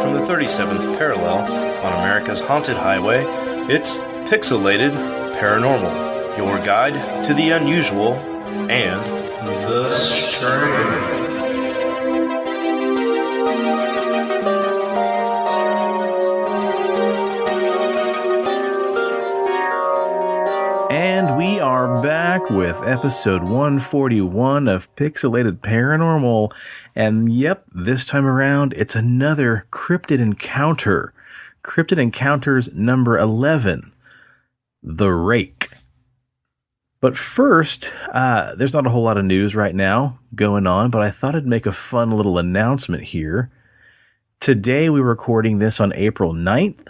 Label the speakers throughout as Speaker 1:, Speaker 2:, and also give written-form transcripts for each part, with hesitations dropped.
Speaker 1: from the 37th parallel on America's haunted highway, it's Pixelated Paranormal, your guide to the unusual and the strange.
Speaker 2: And we are back with episode 141 of Pixelated Paranormal. And yep, this time around, it's another Cryptid Encounter. Cryptid Encounters number 11, the Rake. But first, there's not a whole lot of news right now going on, but I thought I'd make a fun little announcement here. Today, we're recording this on April 9th,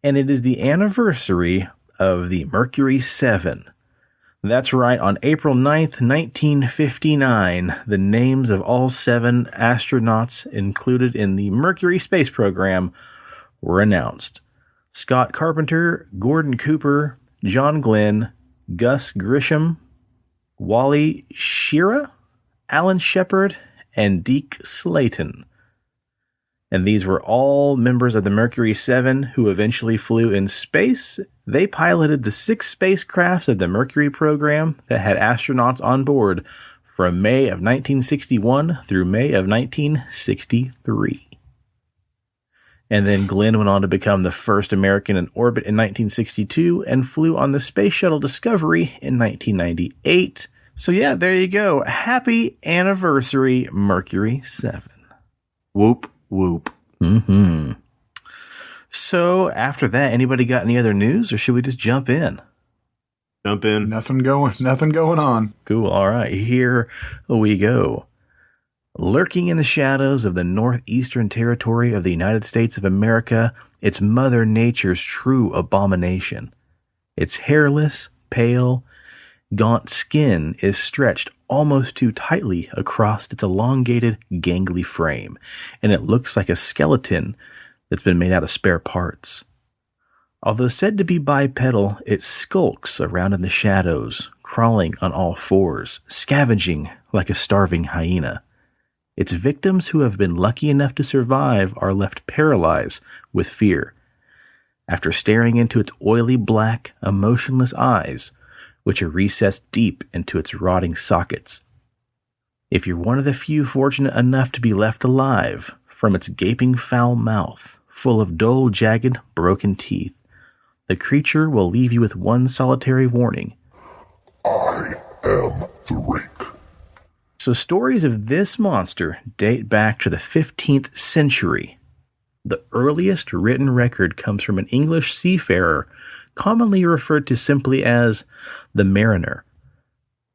Speaker 2: and it is the anniversary of the Mercury 7. That's right, on April 9th, 1959, the names of all 7 astronauts included in the Mercury space program were announced. Scott Carpenter, Gordon Cooper, John Glenn, Gus Grisham, Wally Schirra, Alan Shepard, and Deke Slayton. And these were all members of the Mercury 7 who eventually flew in space. They piloted the 6 spacecrafts of the Mercury program that had astronauts on board from May of 1961 through May of 1963. And then Glenn went on to become the first American in orbit in 1962 and flew on the Space Shuttle Discovery in 1998. So yeah, there you go. Happy anniversary, Mercury 7.
Speaker 3: Whoop. Whoop.
Speaker 2: Mm-hmm. So after that, anybody got any other news, or should we just jump in?
Speaker 3: Jump in.
Speaker 4: Nothing going on.
Speaker 2: Cool. All right, here we go. Lurking in the shadows of the northeastern territory of the United States of America, it's Mother Nature's true abomination. Its hairless, pale, gaunt skin is stretched almost too tightly across its elongated, gangly frame, and it looks like a skeleton that's been made out of spare parts. Although said to be bipedal, it skulks around in the shadows, crawling on all fours, scavenging like a starving hyena. Its victims who have been lucky enough to survive are left paralyzed with fear. After staring into its oily black, emotionless eyes, which are recessed deep into its rotting sockets. If you're one of the few fortunate enough to be left alive, from its gaping foul mouth, full of dull, jagged, broken teeth, the creature will leave you with one solitary warning.
Speaker 5: I am the Rake.
Speaker 2: So stories of this monster date back to the 15th century. The earliest written record comes from an English seafarer commonly referred to simply as the Mariner.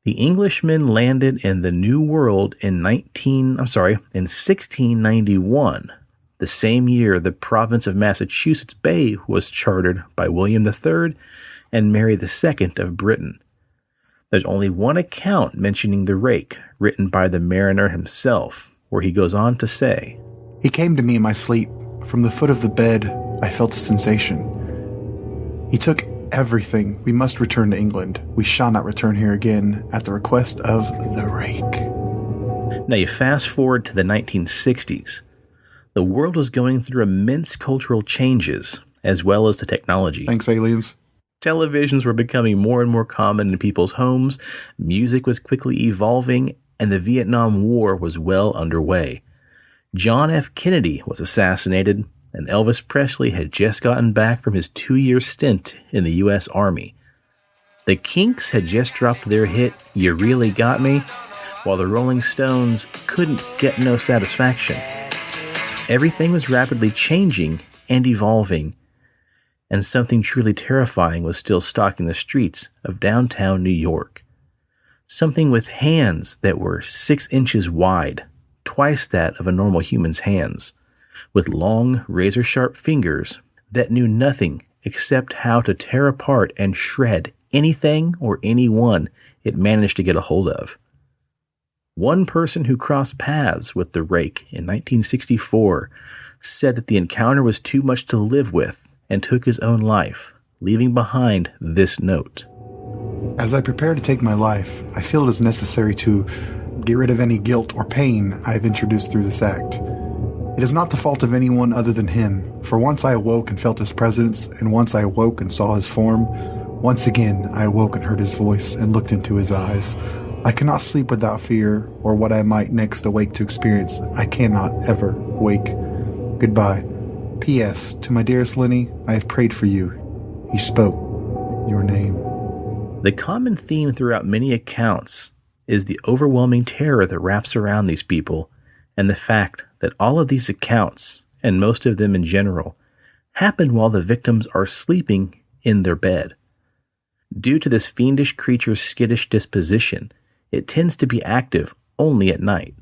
Speaker 2: The Englishmen landed in the New World in 1691, the same year the province of Massachusetts Bay was chartered by William III and Mary II of Britain. There's only one account mentioning the Rake, written by the Mariner himself, where he goes on to say,
Speaker 4: "He came to me in my sleep. From the foot of the bed, I felt a sensation. He took everything. We must return to England. We shall not return here again at the request of the Rake."
Speaker 2: Now you fast forward to the 1960s. The world was going through immense cultural changes, as well as the technology.
Speaker 4: Thanks, aliens.
Speaker 2: Televisions were becoming more and more common in people's homes, music was quickly evolving, and the Vietnam War was well underway. John F. Kennedy was assassinated, and Elvis Presley had just gotten back from his 2-year stint in the U.S. Army. The Kinks had just dropped their hit, You Really Got Me, while the Rolling Stones couldn't get no satisfaction. Everything was rapidly changing and evolving, and something truly terrifying was still stalking the streets of downtown New York. Something with hands that were 6 inches wide, twice that of a normal human's hands, with long, razor-sharp fingers that knew nothing except how to tear apart and shred anything or anyone it managed to get a hold of. One person who crossed paths with the Rake in 1964 said that the encounter was too much to live with and took his own life, leaving behind this note.
Speaker 4: As I prepare to take my life, I feel it is necessary to get rid of any guilt or pain I have introduced through this act. It is not the fault of anyone other than him, for once I awoke and felt his presence, and once I awoke and saw his form. Once again I awoke and heard his voice and looked into his eyes. I cannot sleep without fear, or what I might next awake to experience. I cannot ever wake. Goodbye. P.S. To my dearest Lenny, I have prayed for you. He spoke your name.
Speaker 2: The common theme throughout many accounts is the overwhelming terror that wraps around these people, and the fact that all of these accounts, and most of them in general, happen while the victims are sleeping in their bed. Due to this fiendish creature's skittish disposition, it tends to be active only at night.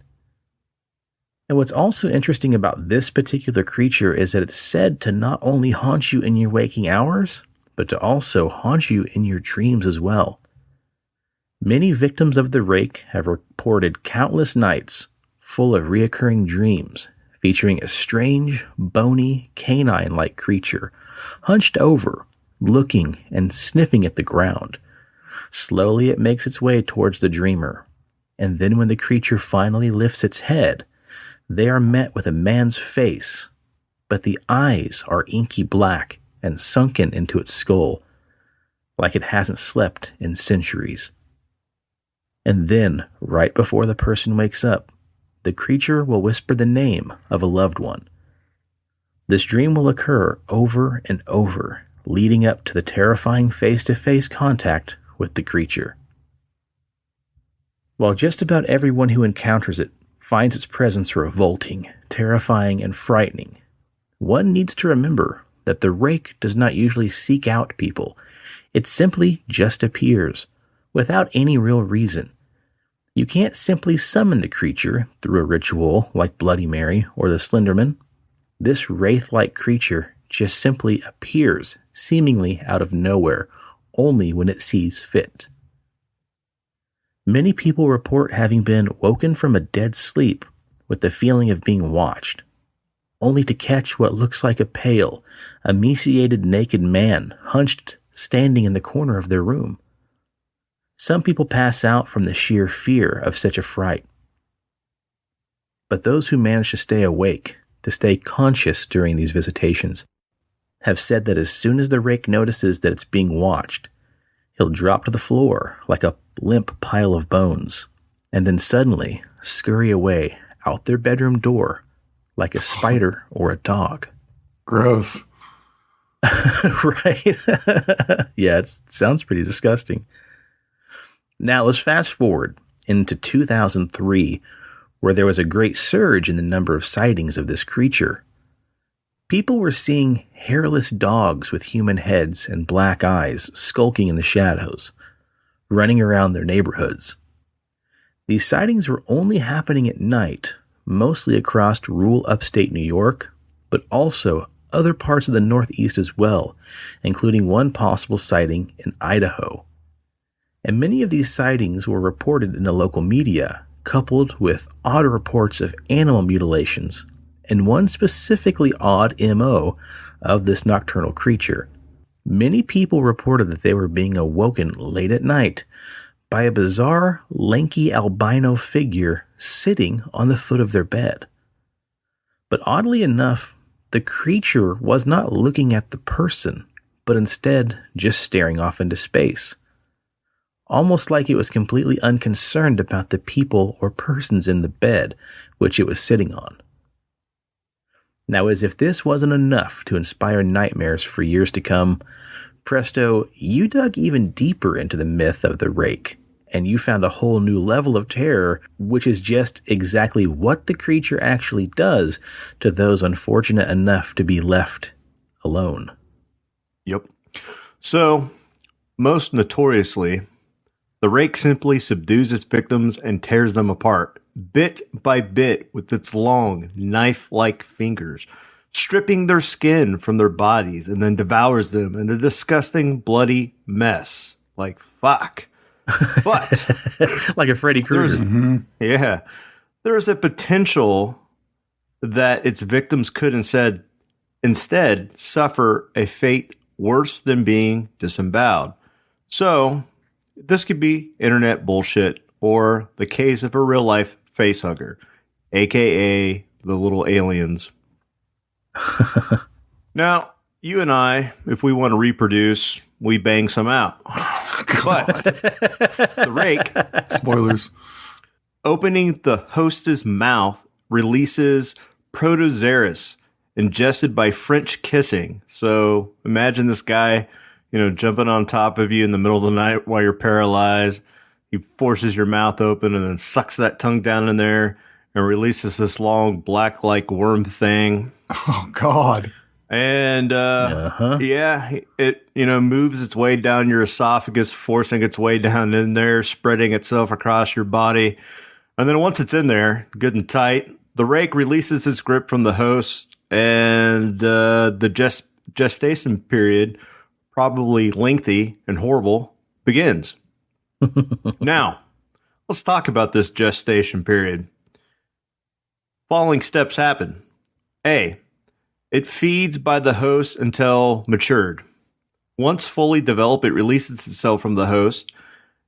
Speaker 2: And what's also interesting about this particular creature is that it's said to not only haunt you in your waking hours, but to also haunt you in your dreams as well. Many victims of the Rake have reported countless nights full of reoccurring dreams featuring a strange, bony, canine-like creature hunched over, looking and sniffing at the ground. Slowly it makes its way towards the dreamer, and then when the creature finally lifts its head, they are met with a man's face, but the eyes are inky black and sunken into its skull, like it hasn't slept in centuries. And then, right before the person wakes up, the creature will whisper the name of a loved one. This dream will occur over and over, leading up to the terrifying face-to-face contact with the creature. While just about everyone who encounters it finds its presence revolting, terrifying, and frightening, one needs to remember that the Rake does not usually seek out people. It simply just appears, without any real reason. You can't simply summon the creature through a ritual like Bloody Mary or the Slenderman. This wraith-like creature just simply appears, seemingly out of nowhere, only when it sees fit. Many people report having been woken from a dead sleep with the feeling of being watched, only to catch what looks like a pale, emaciated naked man hunched standing in the corner of their room. Some people pass out from the sheer fear of such a fright. But those who manage to stay awake, to stay conscious during these visitations, have said that as soon as the Rake notices that it's being watched, he'll drop to the floor like a limp pile of bones, and then suddenly scurry away out their bedroom door like a spider or a dog.
Speaker 4: Gross.
Speaker 2: Right? Yeah, it sounds pretty disgusting. Now let's fast forward into 2003, where there was a great surge in the number of sightings of this creature. People were seeing hairless dogs with human heads and black eyes skulking in the shadows, running around their neighborhoods. These sightings were only happening at night, mostly across rural upstate New York, but also other parts of the Northeast as well, including one possible sighting in Idaho. And many of these sightings were reported in the local media, coupled with odd reports of animal mutilations, and one specifically odd MO of this nocturnal creature. Many people reported that they were being awoken late at night by a bizarre, lanky albino figure sitting on the foot of their bed. But oddly enough, the creature was not looking at the person, but instead just staring off into space, almost like it was completely unconcerned about the people or persons in the bed which it was sitting on. Now, as if this wasn't enough to inspire nightmares for years to come, presto, you dug even deeper into the myth of the Rake, and you found a whole new level of terror, which is just exactly what the creature actually does to those unfortunate enough to be left alone.
Speaker 3: Yep. So, most notoriously, the Rake simply subdues its victims and tears them apart, bit by bit, with its long, knife-like fingers, stripping their skin from their bodies, and then devours them in a disgusting, bloody mess. Like, fuck. But
Speaker 2: like a Freddy Krueger.
Speaker 3: yeah, there is a potential that its victims could instead suffer a fate worse than being disemboweled. So, this could be internet bullshit or the case of a real-life facehugger, aka the little aliens. Now, you and I, if we want to reproduce, we bang some out. But the rake,
Speaker 4: Spoilers.
Speaker 3: opening the host's mouth, releases protozoarus ingested by French kissing. So imagine this guy, jumping on top of you in the middle of the night while you're paralyzed. He forces your mouth open and then sucks that tongue down in there and releases this long black-like worm thing.
Speaker 4: Oh, God.
Speaker 3: And, it, moves its way down your esophagus, forcing its way down in there, spreading itself across your body. And then once it's in there, good and tight, the rake releases its grip from the host, and the gestation period, probably lengthy and horrible, begins. Now, let's talk about this gestation period. Following steps happen. A, it feeds by the host until matured. Once fully developed, it releases itself from the host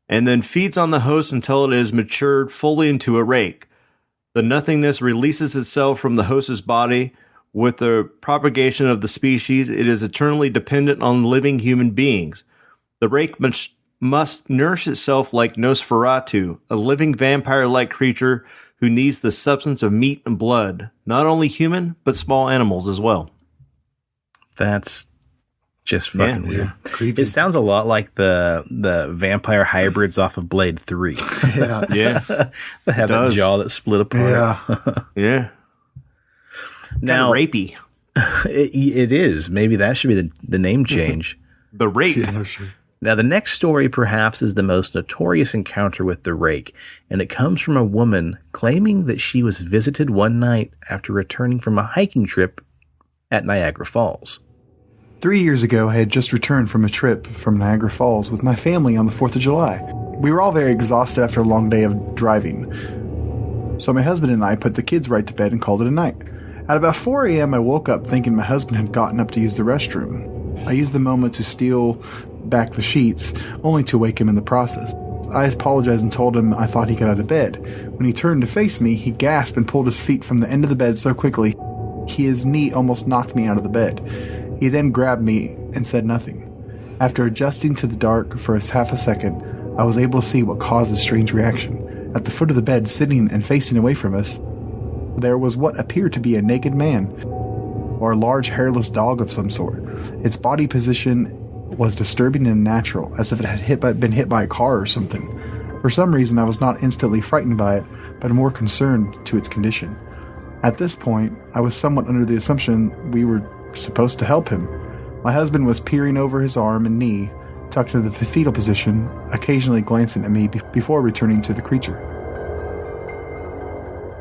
Speaker 3: and then feeds on the host until it is matured fully into a rake. The nothingness releases itself from the host's body. With the propagation of the species, it is eternally dependent on living human beings. The rake must nourish itself like Nosferatu, a living vampire-like creature who needs the substance of meat and blood, not only human, but small animals as well.
Speaker 2: That's just fucking weird.
Speaker 4: Yeah, creepy.
Speaker 2: It sounds a lot like the vampire hybrids off of Blade 3.
Speaker 4: Yeah.
Speaker 3: Yeah.
Speaker 2: They have that jaw that split apart.
Speaker 4: Yeah.
Speaker 3: Yeah.
Speaker 2: Now,
Speaker 3: Kinda rapey.
Speaker 2: it is. Maybe that should be the name change.
Speaker 3: The rake.
Speaker 4: Yeah, no shit.
Speaker 2: Now, the next story perhaps is the most notorious encounter with the rake, and it comes from a woman claiming that she was visited one night after returning from a hiking trip at Niagara Falls.
Speaker 4: 3 years ago, I had just returned from a trip from Niagara Falls with my family on the 4th of July. We were all very exhausted after a long day of driving. So my husband and I put the kids right to bed and called it a night. At about 4 a.m., I woke up thinking my husband had gotten up to use the restroom. I used the moment to steal back the sheets, only to wake him in the process. I apologized and told him I thought he got out of bed. When he turned to face me, he gasped and pulled his feet from the end of the bed so quickly, his knee almost knocked me out of the bed. He then grabbed me and said nothing. After adjusting to the dark for half a second, I was able to see what caused this strange reaction. At the foot of the bed, sitting and facing away from us, there was what appeared to be a naked man, or a large hairless dog of some sort. Its body position was disturbing and unnatural, as if it had been hit by a car or something. For some reason, I was not instantly frightened by it, but more concerned to its condition. At this point, I was somewhat under the assumption we were supposed to help him. My husband was peering over his arm and knee, tucked into the fetal position, occasionally glancing at me before returning to the creature.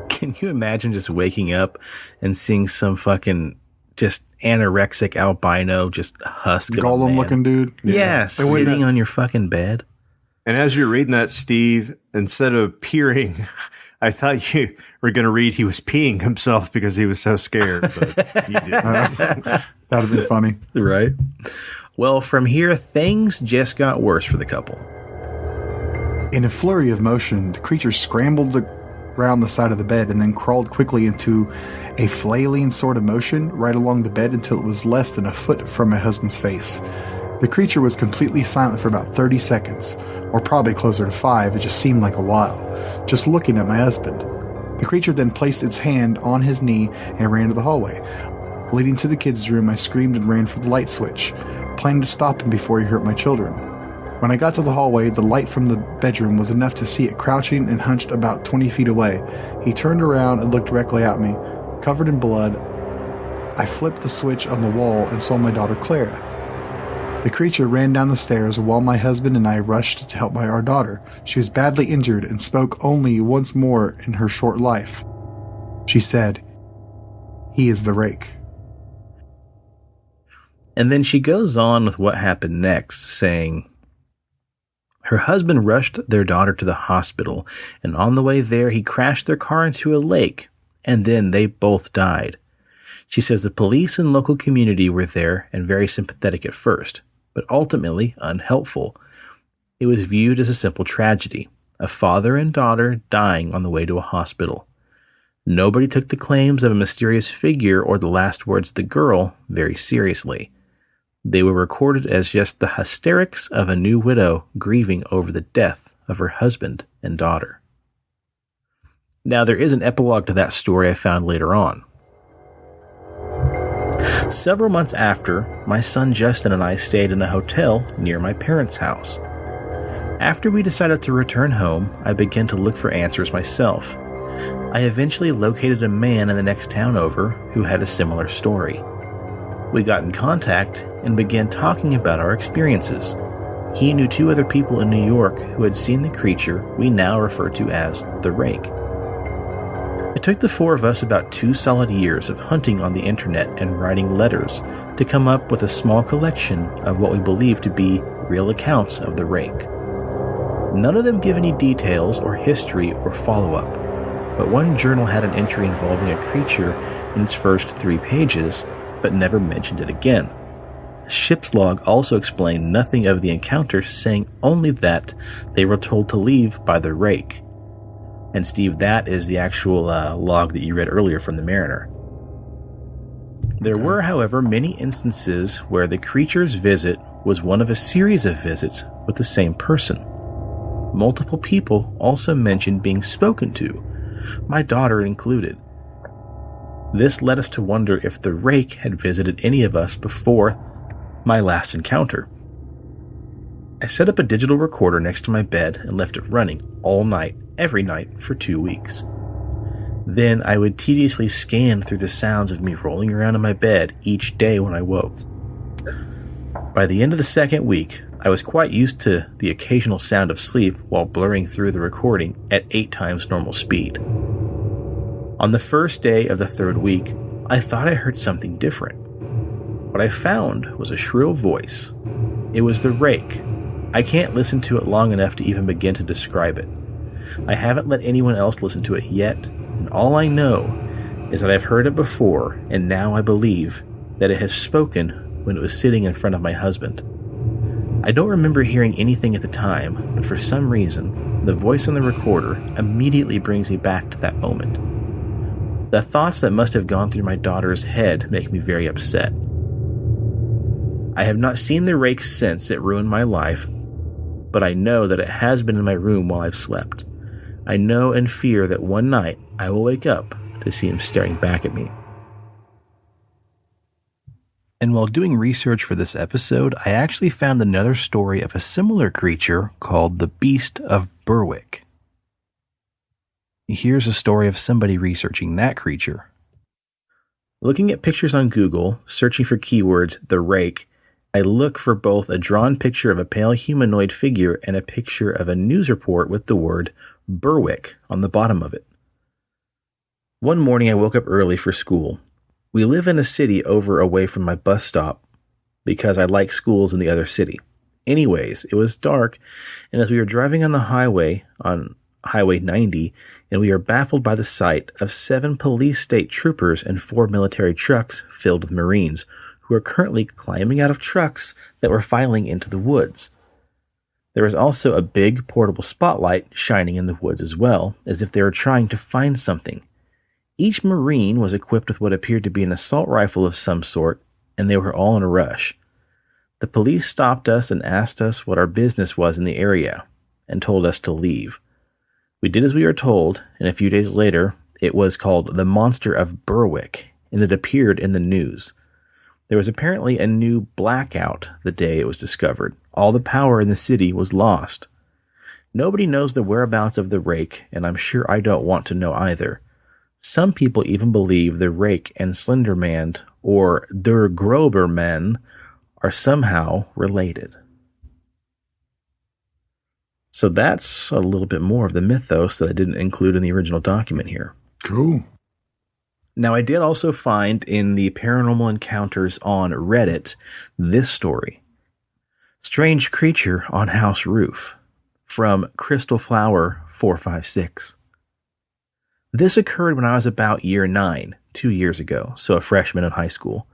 Speaker 2: Can you imagine just waking up and seeing some fucking just anorexic albino, just husk of a
Speaker 4: Gollum
Speaker 2: man?
Speaker 4: looking dude?
Speaker 2: Yeah, sitting on your fucking bed.
Speaker 3: And as you're reading that, Steve, instead of peering, I thought you were going to read he was peeing himself because he was so scared. But you didn't.
Speaker 4: That would have been funny.
Speaker 2: Right. Well, from here, things just got worse for the couple.
Speaker 4: In a flurry of motion, the creature scrambled around the side of the bed and then crawled quickly into a flailing sort of motion right along the bed until it was less than a foot from my husband's face. The creature was completely silent for about 30 seconds, or probably closer to 5, it just seemed like a while, just looking at my husband. The creature then placed its hand on his knee and ran to the hallway. Leading to the kids' room, I screamed and ran for the light switch, planning to stop him before he hurt my children. When I got to the hallway, the light from the bedroom was enough to see it crouching and hunched about 20 feet away. He turned around and looked directly at me, covered in blood. I flipped the switch on the wall and saw my daughter Clara. The creature ran down the stairs while my husband and I rushed to help our daughter. She was badly injured and spoke only once more in her short life. She said, "He is the Rake."
Speaker 2: And then she goes on with what happened next, saying, her husband rushed their daughter to the hospital, and on the way there, he crashed their car into a lake, and then they both died. She says the police and local community were there and very sympathetic at first, but ultimately unhelpful. It was viewed as a simple tragedy, a father and daughter dying on the way to a hospital. Nobody took the claims of a mysterious figure or the last words of the girl very seriously. They were recorded as just the hysterics of a new widow grieving over the death of her husband and daughter. Now, there is an epilogue to that story I found later on. Several months after, my son Justin and I stayed in a hotel near my parents' house. After we decided to return home, I began to look for answers myself. I eventually located a man in the next town over who had a similar story. We got in contact and began talking about our experiences. He knew 2 other people in New York who had seen the creature we now refer to as the Rake. It took the 4 of us about 2 solid years of hunting on the internet and writing letters to come up with a small collection of what we believe to be real accounts of the Rake. None of them give any details or history or follow-up, but one journal had an entry involving a creature in its first 3 pages, but never mentioned it again. The ship's log also explained nothing of the encounter, saying only that they were told to leave by the Rake. And Steve, that is the actual log that you read earlier from the Mariner. There were, however, many instances where the creature's visit was one of a series of visits with the same person. Multiple people also mentioned being spoken to, my daughter included. This led us to wonder if the Rake had visited any of us before my last encounter. I set up a digital recorder next to my bed and left it running all night, every night, for 2 weeks. Then I would tediously scan through the sounds of me rolling around in my bed each day when I woke. By the end of the 2nd week, I was quite used to the occasional sound of sleep while blurring through the recording at 8 times normal speed. On the first day of the 3rd week, I thought I heard something different. What I found was a shrill voice. It was the Rake. I can't listen to it long enough to even begin to describe it. I haven't let anyone else listen to it yet, and all I know is that I've heard it before, and now I believe that it has spoken when it was sitting in front of my husband. I don't remember hearing anything at the time, but for some reason, the voice on the recorder immediately brings me back to that moment. The thoughts that must have gone through my daughter's head make me very upset. I have not seen the Rake since it ruined my life, but I know that it has been in my room while I've slept. I know and fear that one night I will wake up to see him staring back at me. And while doing research for this episode, I actually found another story of a similar creature called the Beast of Berwick. Here's a story of somebody researching that creature. Looking at pictures on Google, searching for keywords, the Rake, I look for both a drawn picture of a pale humanoid figure and a picture of a news report with the word Berwick on the bottom of it. One morning I woke up early for school. We live in a city away from my bus stop because I like schools in the other city. Anyways, it was dark, and as we were driving on the highway, on Highway 90, and we are baffled by the sight of 7 police state troopers and 4 military trucks filled with Marines, who are currently climbing out of trucks that were filing into the woods. There was also a big portable spotlight shining in the woods as well, as if they were trying to find something. Each Marine was equipped with what appeared to be an assault rifle of some sort, and they were all in a rush. The police stopped us and asked us what our business was in the area, and told us to leave. We did as we were told, and a few days later, it was called the Monster of Berwick, and it appeared in the news. There was apparently a new blackout the day it was discovered. All the power in the city was lost. Nobody knows the whereabouts of the Rake, and I'm sure I don't want to know either. Some people even believe the Rake and Slender Man, or Der Groberman, are somehow related. So that's a little bit more of the mythos that I didn't include in the original document here.
Speaker 4: Cool.
Speaker 2: Now, I did also find in the Paranormal Encounters on Reddit this story. Strange creature on house roof, from Crystal Flower 456. This occurred when I was about year 9, 2 years ago, so a freshman in high school.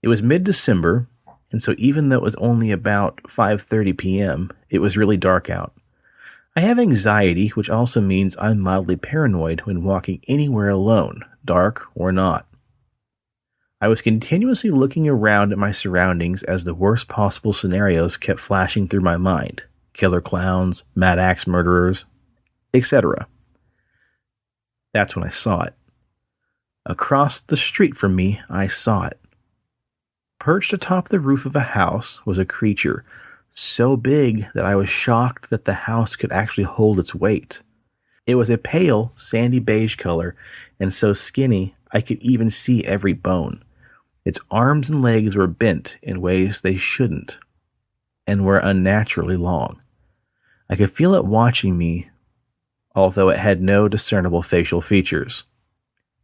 Speaker 2: It was mid-December, and so even though it was only about 5:30 p.m., it was really dark out. I have anxiety, which also means I'm mildly paranoid when walking anywhere alone, dark or not. I was continuously looking around at my surroundings as the worst possible scenarios kept flashing through my mind. Killer clowns, mad axe murderers, etc. That's when I saw it. Across the street from me, I saw it. Perched atop the roof of a house was a creature so big that I was shocked that the house could actually hold its weight. It was a pale, sandy beige color, and so skinny I could even see every bone. Its arms and legs were bent in ways they shouldn't, and were unnaturally long. I could feel it watching me, although it had no discernible facial features.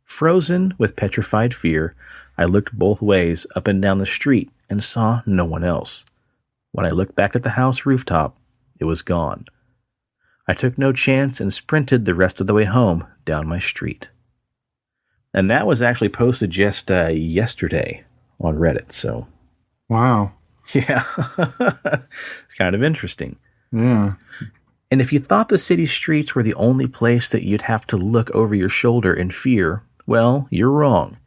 Speaker 2: Frozen with petrified fear, I looked both ways up and down the street and saw no one else. When I looked back at the house rooftop, it was gone. I took no chance and sprinted the rest of the way home down my street. And that was actually posted just yesterday on Reddit, so...
Speaker 4: Wow.
Speaker 2: Yeah. It's kind of interesting.
Speaker 4: Yeah.
Speaker 2: And if you thought the city streets were the only place that you'd have to look over your shoulder in fear, well, you're wrong.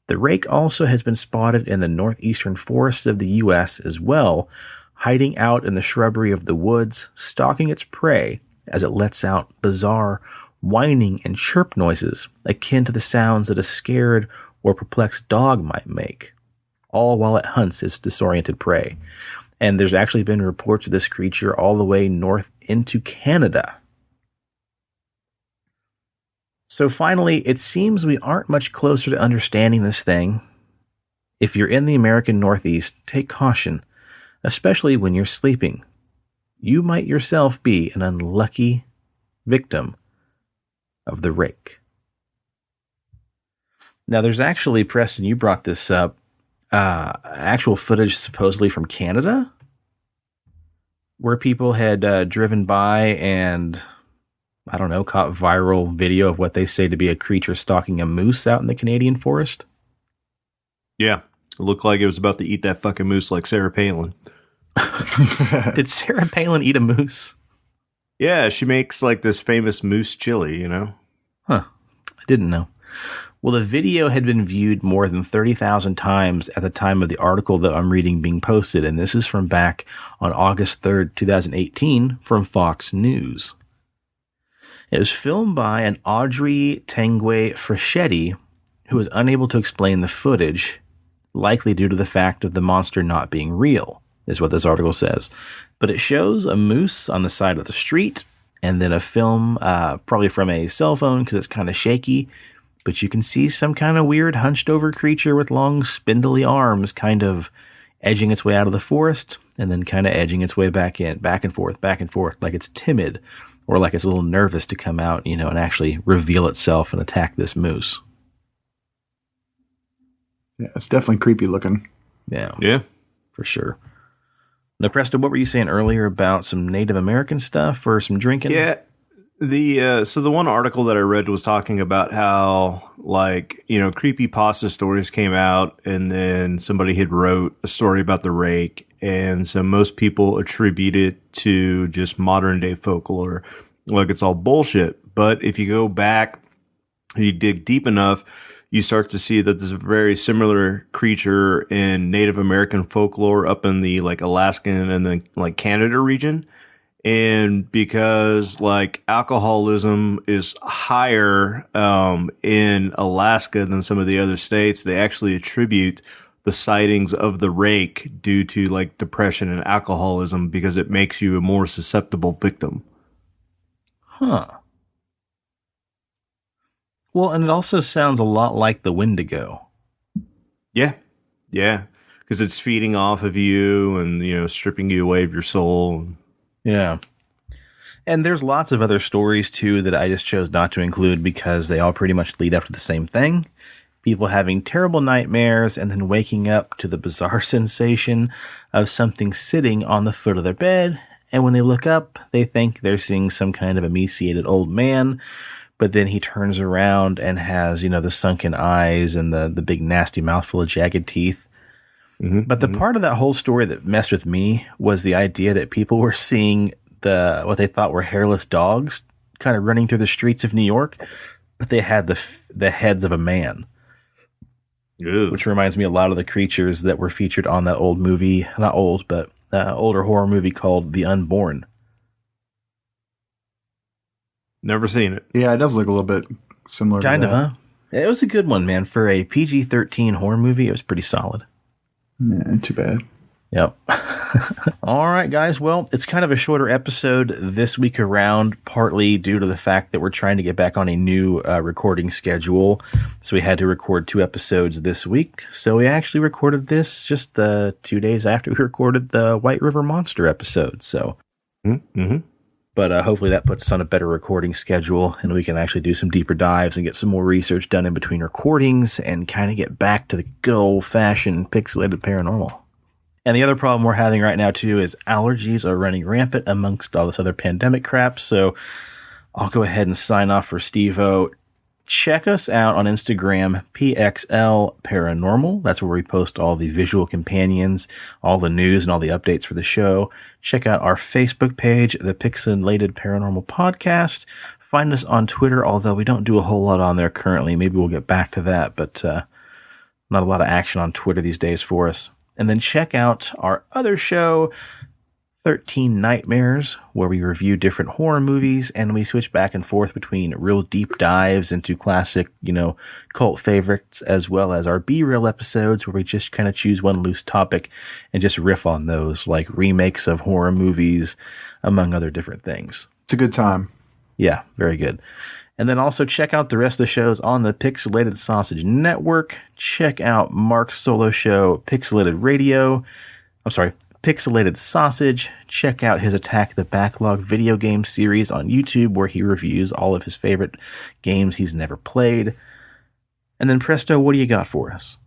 Speaker 2: The rake also has been spotted in the northeastern forests of the U.S. as well, hiding out in the shrubbery of the woods, stalking its prey as it lets out bizarre whining and chirp noises akin to the sounds that a scared or perplexed dog might make, all while it hunts its disoriented prey. And there's actually been reports of this creature all the way north into Canada. So finally, it seems we aren't much closer to understanding this thing. If you're in the American Northeast, take caution, especially when you're sleeping. You might yourself be an unlucky victim of the rake. Now, there's actually, Preston, you brought this up, actual footage supposedly from Canada, where people had driven by and, I don't know, caught viral video of what they say to be a creature stalking a moose out in the Canadian forest.
Speaker 3: Yeah, it looked like it was about to eat that fucking moose like Sarah Palin.
Speaker 2: Did Sarah Palin eat a moose?
Speaker 3: Yeah, she makes like this famous moose chili, you know?
Speaker 2: Huh. I didn't know. Well, the video had been viewed more than 30,000 times at the time of the article that I'm reading being posted, and this is from back on August 3rd, 2018 from Fox News. It was filmed by an Audrey Tanguay Freschetti, who was unable to explain the footage, likely due to the fact of the monster not being real, is what this article says. But it shows a moose on the side of the street, and then a film, probably from a cell phone because it's kind of shaky, but you can see some kind of weird hunched over creature with long spindly arms kind of edging its way out of the forest and then kind of edging its way back in, back and forth, like it's timid or like it's a little nervous to come out, and actually reveal itself and attack this moose.
Speaker 4: Yeah, it's definitely creepy looking.
Speaker 3: Yeah.
Speaker 2: For sure. Now, Preston, what were you saying earlier about some Native American stuff or some drinking?
Speaker 3: Yeah. So the one article that I read was talking about how, like, creepypasta stories came out, and then somebody had wrote a story about the rake, and so most people attribute it to just modern day folklore, like it's all bullshit. But if you go back, you dig deep enough, you start to see that there's a very similar creature in Native American folklore up in the like Alaskan and then like Canada region. And because like alcoholism is higher in Alaska than some of the other states, they actually attribute the sightings of the rake due to like depression and alcoholism because it makes you a more susceptible victim.
Speaker 2: Huh. Well, and it also sounds a lot like the Wendigo.
Speaker 3: Yeah. Because it's feeding off of you and, stripping you away of your soul.
Speaker 2: Yeah. And there's lots of other stories, too, that I just chose not to include because they all pretty much lead up to the same thing. People having terrible nightmares and then waking up to the bizarre sensation of something sitting on the foot of their bed. And when they look up, they think they're seeing some kind of emaciated old man. But then he turns around and has, the sunken eyes and the big nasty mouth full of jagged teeth. Mm-hmm, but the part of that whole story that messed with me was the idea that people were seeing what they thought were hairless dogs kind of running through the streets of New York, but they had the heads of a man.
Speaker 3: Ew.
Speaker 2: Which reminds me a lot of the creatures that were featured on that old movie, not old, but older horror movie called The Unborn.
Speaker 3: Never seen it.
Speaker 4: Yeah, it does look a little bit similar
Speaker 2: Kind
Speaker 4: to
Speaker 2: of,
Speaker 4: that.
Speaker 2: huh? It was a good one, man. For a PG-13 horror movie, it was pretty solid.
Speaker 4: Yeah, too bad.
Speaker 2: Yep. All right, guys. Well, it's kind of a shorter episode this week around, partly due to the fact that we're trying to get back on a new recording schedule. So we had to record 2 episodes this week. So we actually recorded this just 2 days after we recorded the White River Monster episode. So, But hopefully that puts us on a better recording schedule and we can actually do some deeper dives and get some more research done in between recordings and kind of get back to the good old-fashioned pixelated paranormal. And the other problem we're having right now, too, is allergies are running rampant amongst all this other pandemic crap. So I'll go ahead and sign off for Steve-O. Check us out on Instagram, PXL Paranormal. That's where we post all the visual companions, all the news, and all the updates for the show. Check out our Facebook page, the Pixelated Paranormal Podcast. Find us on Twitter, although we don't do a whole lot on there currently. Maybe we'll get back to that, but not a lot of action on Twitter these days for us. And then check out our other show, 13 Nightmares, where we review different horror movies and we switch back and forth between real deep dives into classic, cult favorites, as well as our B-Reel episodes where we just kind of choose one loose topic and just riff on those, like remakes of horror movies, among other different things.
Speaker 4: It's a good time.
Speaker 2: Yeah, very good. And then also check out the rest of the shows on the Pixelated Sausage Network. Check out Mark's solo show, Pixelated Sausage. Check out his Attack the Backlog video game series on YouTube, where he reviews all of his favorite games he's never played. And then Presto, what do you got for us?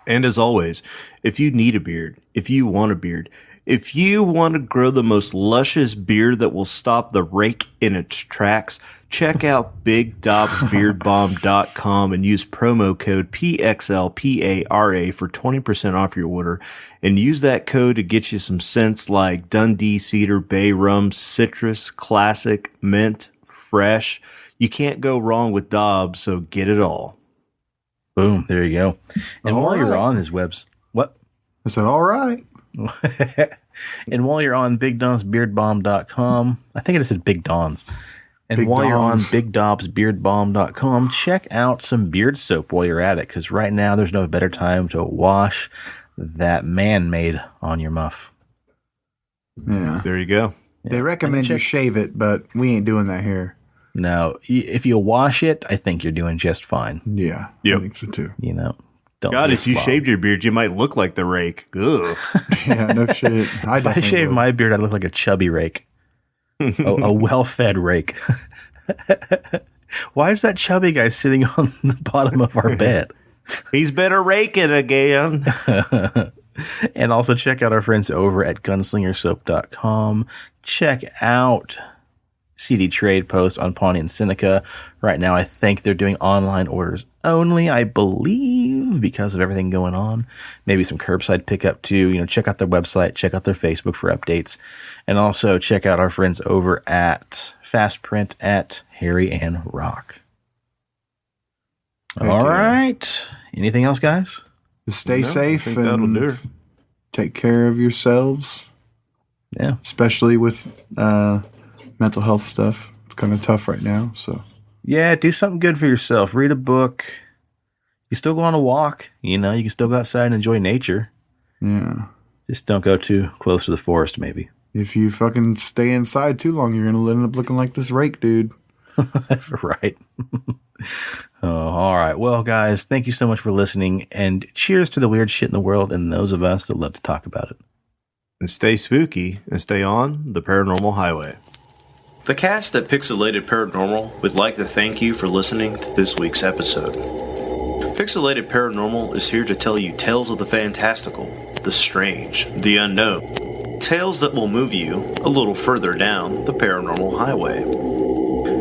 Speaker 3: And as always, if you need a beard, if you want a beard, if you want to grow the most luscious beard that will stop the rake in its tracks, check out BigDobsBeardBomb.com and use promo code PXLPARA for 20% off your order. And use that code to get you some scents like Dundee Cedar, Bay Rum, Citrus, Classic, Mint, Fresh. You can't go wrong with Dobbs, so get it all.
Speaker 2: Boom, there you go. And while you're on his what?
Speaker 4: I said, all right.
Speaker 2: And while you're on BigDonsBeardBomb.com, I think I just said Big Dons. And
Speaker 4: Big
Speaker 2: while
Speaker 4: Dons.
Speaker 2: you're on BigDobsBeardBomb.com, check out some beard soap while you're at it, because right now there's no better time to wash that man-made on your muff.
Speaker 4: Yeah.
Speaker 3: There you go.
Speaker 4: They recommend you shave it, but we ain't doing that here.
Speaker 2: No, if you wash it, I think you're doing just fine.
Speaker 4: Yeah.
Speaker 3: Yep.
Speaker 4: I think so too.
Speaker 2: Don't
Speaker 3: God,
Speaker 2: be
Speaker 3: if you
Speaker 2: slob.
Speaker 3: shaved your beard, you might look like the rake. Ugh.
Speaker 4: Yeah, no shit.
Speaker 2: If I shave my beard, I'd look like a chubby rake. a well-fed rake. Why is that chubby guy sitting on the bottom of our bed?
Speaker 3: He's been a raking again.
Speaker 2: And also check out our friends over at gunslingersoap.com. Check out CD Trade Post on Pawnee and Seneca. Right now, I think they're doing online orders only, I believe, because of everything going on. Maybe some curbside pickup too. Check out their website, check out their Facebook for updates. And also check out our friends over at Fast Print at Harry and Rock.
Speaker 4: Heck
Speaker 2: All
Speaker 4: yeah.
Speaker 2: right. Anything else, guys?
Speaker 4: Just stay
Speaker 3: No, I
Speaker 4: safe
Speaker 3: think that'll
Speaker 4: and
Speaker 3: do it.
Speaker 4: take care of yourselves,
Speaker 2: Yeah.
Speaker 4: especially with mental health stuff. It's kind of tough right now. So
Speaker 2: Yeah, do something good for yourself. Read a book. You still go on a walk. You can still go outside and enjoy nature.
Speaker 4: yeah,
Speaker 2: Just don't go too close to the forest, maybe.
Speaker 4: if you fucking stay inside too long, you're gonna end up looking like this rake dude.
Speaker 2: Right. All right. Well, guys, thank you so much for listening, and cheers to the weird shit in the world and those of us that love to talk about it.
Speaker 3: And stay spooky and stay on the paranormal highway.
Speaker 1: The cast at Pixelated Paranormal would like to thank you for listening to this week's episode. Pixelated Paranormal is here to tell you tales of the fantastical, the strange, the unknown. Tales that will move you a little further down the paranormal highway.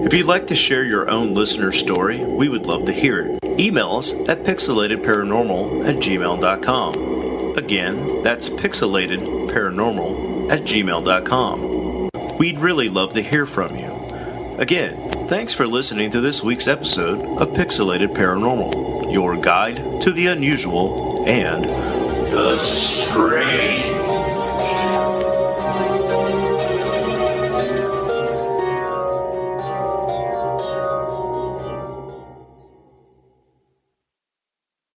Speaker 1: If you'd like to share your own listener story, we would love to hear it. Email us at pixelatedparanormal@gmail.com. Again, that's pixelatedparanormal@gmail.com. We'd really love to hear from you. Again, thanks for listening to this week's episode of Pixelated Paranormal, your guide to the unusual and the strange.